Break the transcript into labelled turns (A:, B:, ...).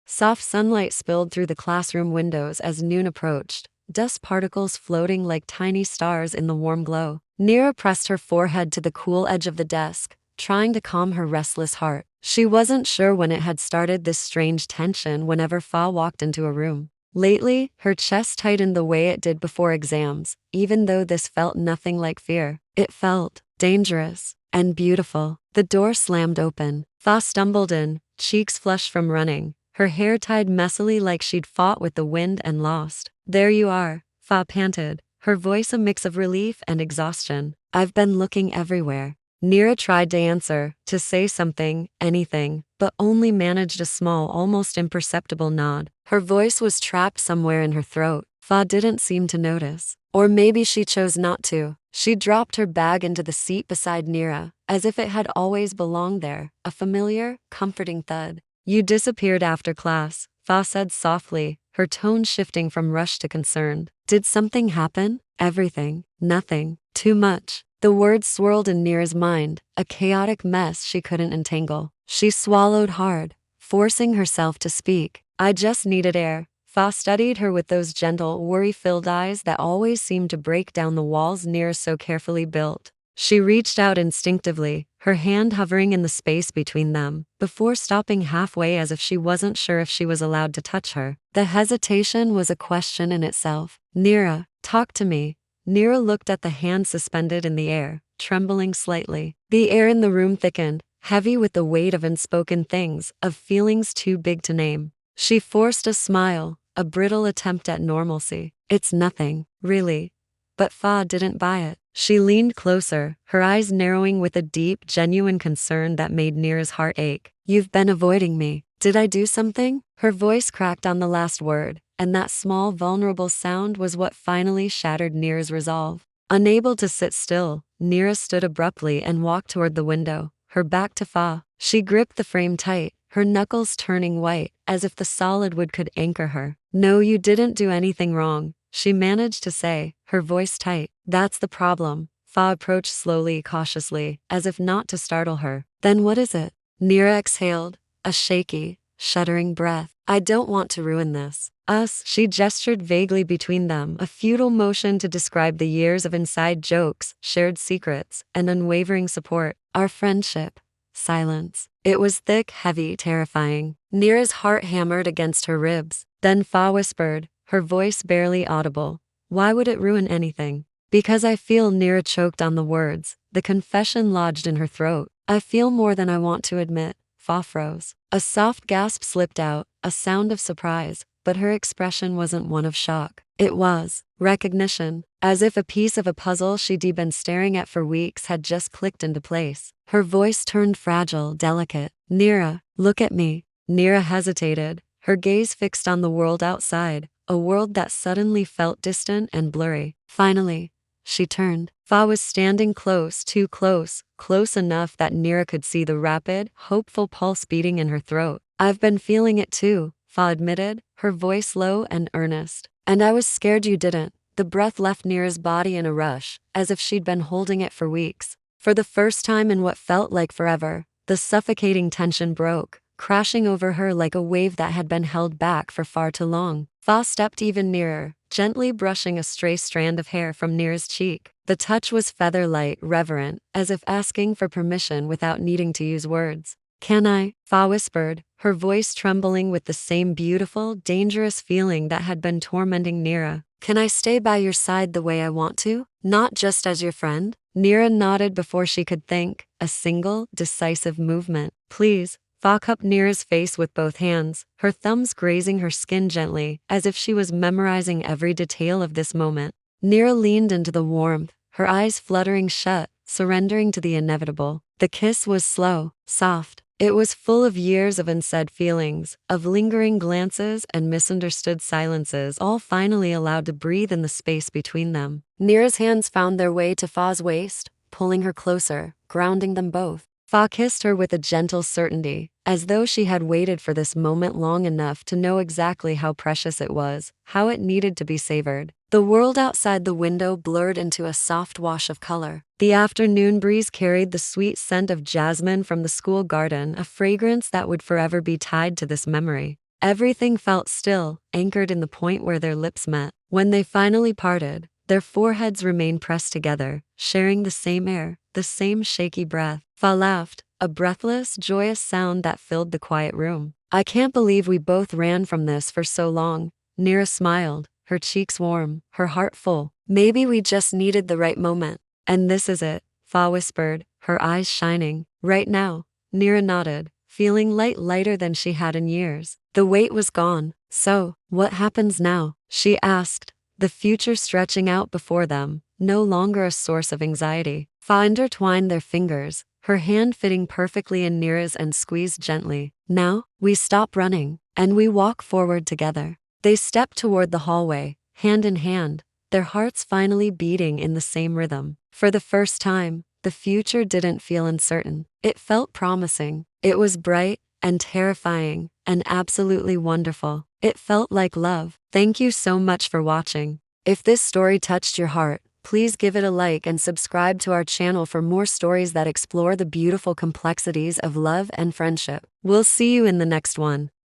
A: Soft sunlight spilled through the classroom windows as noon approached, dust particles floating like tiny stars in the warm glow. Nira pressed her forehead to the cool edge of the desk, trying to calm her restless heart. She wasn't sure when it had started this strange tension whenever Fah walked into a room. Lately, her chest tightened the way it did before exams, even though this felt nothing like fear. It felt dangerous and beautiful. The door slammed open. Fah stumbled in, cheeks flushed from running, her hair tied messily like she'd fought with the wind and lost. "There you are," Fah panted, her voice a mix of relief and exhaustion. "I've been looking everywhere." Nira tried to answer, to say something, anything, but only managed a small, almost imperceptible nod. Her voice was trapped somewhere in her throat. Fah didn't seem to notice. Or maybe she chose not to. She dropped her bag into the seat beside Nira, as if it had always belonged there, a familiar, comforting thud. "You disappeared after class," Fah said softly, her tone shifting from rush to concerned. "Did something happen?" "Everything. Nothing. Too much." The words swirled in Nira's mind, a chaotic mess she couldn't untangle. She swallowed hard, forcing herself to speak. "I just needed air." Fah studied her with those gentle, worry-filled eyes that always seemed to break down the walls Nira so carefully built. She reached out instinctively, her hand hovering in the space between them, before stopping halfway as if she wasn't sure if she was allowed to touch her. The hesitation was a question in itself. "Nira, talk to me." Nira looked at the hand suspended in the air, trembling slightly. The air in the room thickened, heavy with the weight of unspoken things, of feelings too big to name. She forced a smile, a brittle attempt at normalcy. "It's nothing, really." But Fah didn't buy it. She leaned closer, her eyes narrowing with a deep, genuine concern that made Nira's heart ache. "You've been avoiding me. Did I do something?" Her voice cracked on the last word, and that small, vulnerable sound was what finally shattered Nira's resolve. Unable to sit still, Nira stood abruptly and walked toward the window, her back to Fah. She gripped the frame tight, her knuckles turning white, as if the solid wood could anchor her. "No, you didn't do anything wrong," she managed to say, her voice tight. "That's the problem." Fah approached slowly, cautiously, as if not to startle her. "Then what is it?" Nira exhaled, a shaky, shuddering breath. "I don't want to ruin this. Us," she gestured vaguely between them, a futile motion to describe the years of inside jokes, shared secrets, and unwavering support. "Our friendship." Silence. It was thick, heavy, terrifying. Nira's heart hammered against her ribs. Then Fah whispered, her voice barely audible. "Why would it ruin anything?" "Because I feel," Nira choked on the words, the confession lodged in her throat. "I feel more than I want to admit." Fah froze. A soft gasp slipped out, a sound of surprise, but her expression wasn't one of shock. It was recognition, as if a piece of a puzzle she'd been staring at for weeks had just clicked into place. Her voice turned fragile, delicate. "Nira, look at me." Nira hesitated, her gaze fixed on the world outside, a world that suddenly felt distant and blurry. Finally, she turned. Fah was standing close, too close, close enough that Nira could see the rapid, hopeful pulse beating in her throat. "I've been feeling it too," Fah admitted, her voice low and earnest. "And I was scared you didn't." The breath left Nira's body in a rush, as if she'd been holding it for weeks. For the first time in what felt like forever, the suffocating tension broke, crashing over her like a wave that had been held back for far too long. Fah stepped even nearer, gently brushing a stray strand of hair from Nira's cheek. The touch was feather-light, reverent, as if asking for permission without needing to use words. "Can I?" Fah whispered, her voice trembling with the same beautiful, dangerous feeling that had been tormenting Nira. "Can I stay by your side the way I want to? Not just as your friend?" Nira nodded before she could think, a single, decisive movement. "Please." Fah cupped Nira's face with both hands, her thumbs grazing her skin gently, as if she was memorizing every detail of this moment. Nira leaned into the warmth, her eyes fluttering shut, surrendering to the inevitable. The kiss was slow, soft. It was full of years of unsaid feelings, of lingering glances and misunderstood silences, all finally allowed to breathe in the space between them. Nira's hands found their way to Fah's waist, pulling her closer, grounding them both. Fah kissed her with a gentle certainty, as though she had waited for this moment long enough to know exactly how precious it was, how it needed to be savored. The world outside the window blurred into a soft wash of color. The afternoon breeze carried the sweet scent of jasmine from the school garden, a fragrance that would forever be tied to this memory. Everything felt still, anchored in the point where their lips met. When they finally parted, their foreheads remained pressed together, sharing the same air, the same shaky breath. Fah laughed, a breathless, joyous sound that filled the quiet room. I can't believe we both ran from this for so long. Nira smiled, her cheeks warm, her heart full. Maybe we just needed the right moment. And this is it, Fah whispered, her eyes shining. Right now. Nira nodded, feeling lighter than she had in years. The weight was gone. So, what happens now? She asked, the future stretching out before them, no longer a source of anxiety. Fah intertwined their fingers, her hand fitting perfectly in Nira's and squeezed gently. Now, we stop running, and we walk forward together. They stepped toward the hallway, hand in hand, their hearts finally beating in the same rhythm. For the first time, the future didn't feel uncertain. It felt promising. It was bright and terrifying and absolutely wonderful. It felt like love. Thank you so much for watching. If this story touched your heart, please give it a like and subscribe to our channel for more stories that explore the beautiful complexities of love and friendship. We'll see you in the next one.